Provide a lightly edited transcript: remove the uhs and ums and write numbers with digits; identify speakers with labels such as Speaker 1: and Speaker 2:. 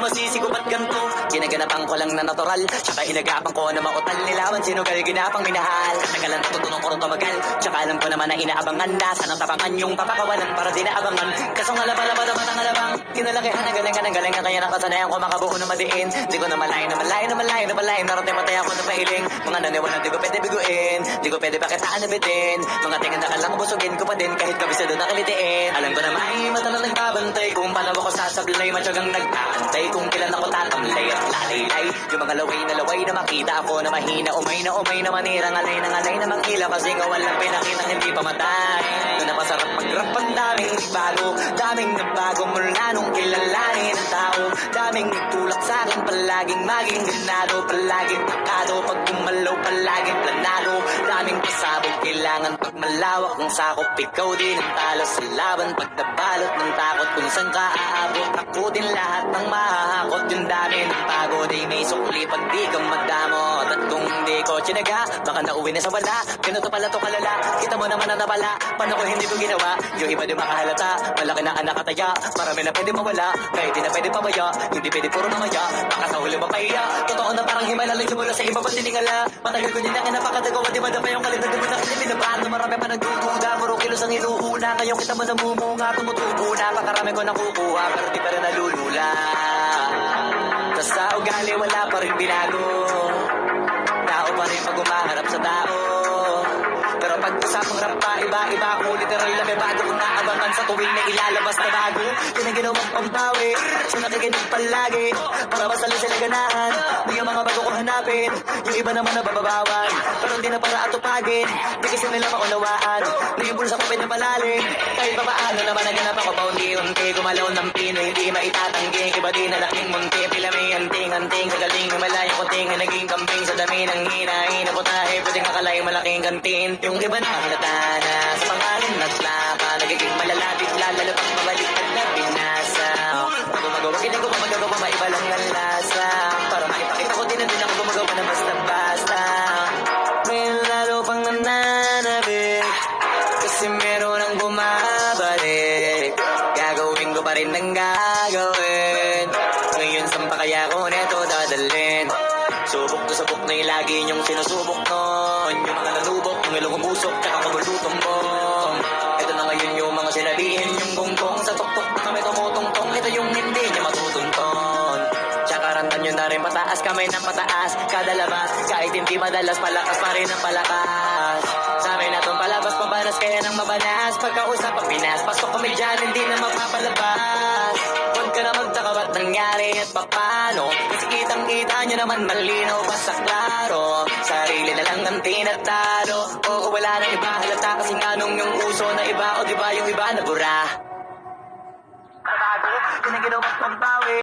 Speaker 1: masisi ko ba't ganto? Ginaganapan ko lang na natural, tsaka inagapan ko na mautal. Nilawan sinugal, ginapang minahal. Tagalan natutunong ko rin tumagal, tsaka alam ko naman na inaabangan na. Sanang tapangan yung papakawalan para di naabangan. Kaso nga laba-laba naman ang alabang, kinalakihan ang galing kaya nakasanayan ko makabuo na madiin. Di ko na malayo narating matay ako na pahiling. Mga naniwala di ko pwede biguin, di ko pwede pakitaan na bitin. Mga tingin na kalang busugin ko pa din kahit kabisado na kalitiin. Alam ko na may mata na nagbabantay kung paano ako sasablay. Matyagang nag-aantay kung kailan ako tatamlay at lalaylay. Yung mga laway na makita ako na mahina, umay na manirang alay na mangila. Kasi nga walang pinakitang hindi pa matay. Doon na masarap mag-rap, ang daming nagbago mula nung kilalanin ang tao. Daming nagtulak sa'kin, palaging maging ganado, palaging takado, pag gumalaw palaging planado. Daming pasabog, kailangan pag malawak ng sakop. Ikaw din ang talo sa laban, pag nabalot ng takot. Kung saan ka aabot, ako din lahat ng mahahakot. Yung dami ng pagod ay may sukli pag di kang magdamot. At kung hindi ko tsinaga, baka nauwi na sa wala. Ganito pala to kalala, kita mo naman ang nabala. Paano ko hindi ko ginawa, yung iba di makahalata. Malaki na anak kataya, marami na pwede mawala. Kahit di na pwede pabaya, hindi pwede puro mamaya. Baka sa huli mapahiya, totoo na parang himala lang simula sa iba pang tiningala. Matagal ko din lang napakatagawa, di madapa yung kalita. Di mo na kasi binabato, marami pa nagdududa. Puro kilos ang inuuna, ngayon kita mo namumunga. Tumutubo na, pakarami ko nakukuha, pero di pa rin nalulula. Tas sa ugali wala pa rin binago, tao pa rin pag umaharap sa tao. Pero pag usapang rap pa, iba-iba ako. Literal na may bago kung naabangan sa tuwing na ilalabas na bago. Yun ang ginawang pambawi, so nakikinig palagi para basta lang sila ganahan. Di ang mga bago ko hanapin, yung iba naman nababawan, pero hindi na para atupagin. Di kasi nila maunawaan, di yung bulsa ko pwede malalim. Kahit pa paano naman naganap ako pa unti-unti. Gumalaw ng pino, hindi maitatanggi. Iba din na laking munti, pila may anting-anting. Kagaling may malayang kunting, naging kambing sa dami ng hinahin. Naputahe, pwedeng makalay malaking kantin. Yung iba na halata na sa pangalan naglaka, nagiging malalapit, lalo pang mabaliktad na binasa. Gumagawa, hindi ko pa magagawa, maiba lang ang lasa. Para maipakita ko din na din ako gumagawa na basta-basta. May lalo pang nananabik, kasi meron ang bumabalik. Gagawin ko pa rin ang gagawin. Ngayon saan pa kaya ko neto dadalhin? Subok to subok na yung lagi niyong sinusubok nun. Yung mga nanubok, yung ilong umusok, tsaka magulutong bong. Ito na ngayon yung mga sinabihin, yung gonggong sa tuktok na kami tumutungtong. Ito yung hindi niya matutunton. Tsaka rantan nyo na rin pataas, kamay ng pataas. Kada labas, kahit hindi madalas, palakas pa rin ang palakas. Sa amin na itong palabas, pabanas kaya nang mabanas. Pagkausap ang Pinas, pasok kami dyan, hindi na mapapalabas. Huwag ka na magtaka ba't nangyari at papano. Kasi kitang-kita nyo naman malinaw pa sa klaro. Sarili na lang ang tinatalo. Oo, wala na iba halata kasi nga nung yung uso na iba. O diba yung iba na bura. Bago, yun ang ginawang pambawi.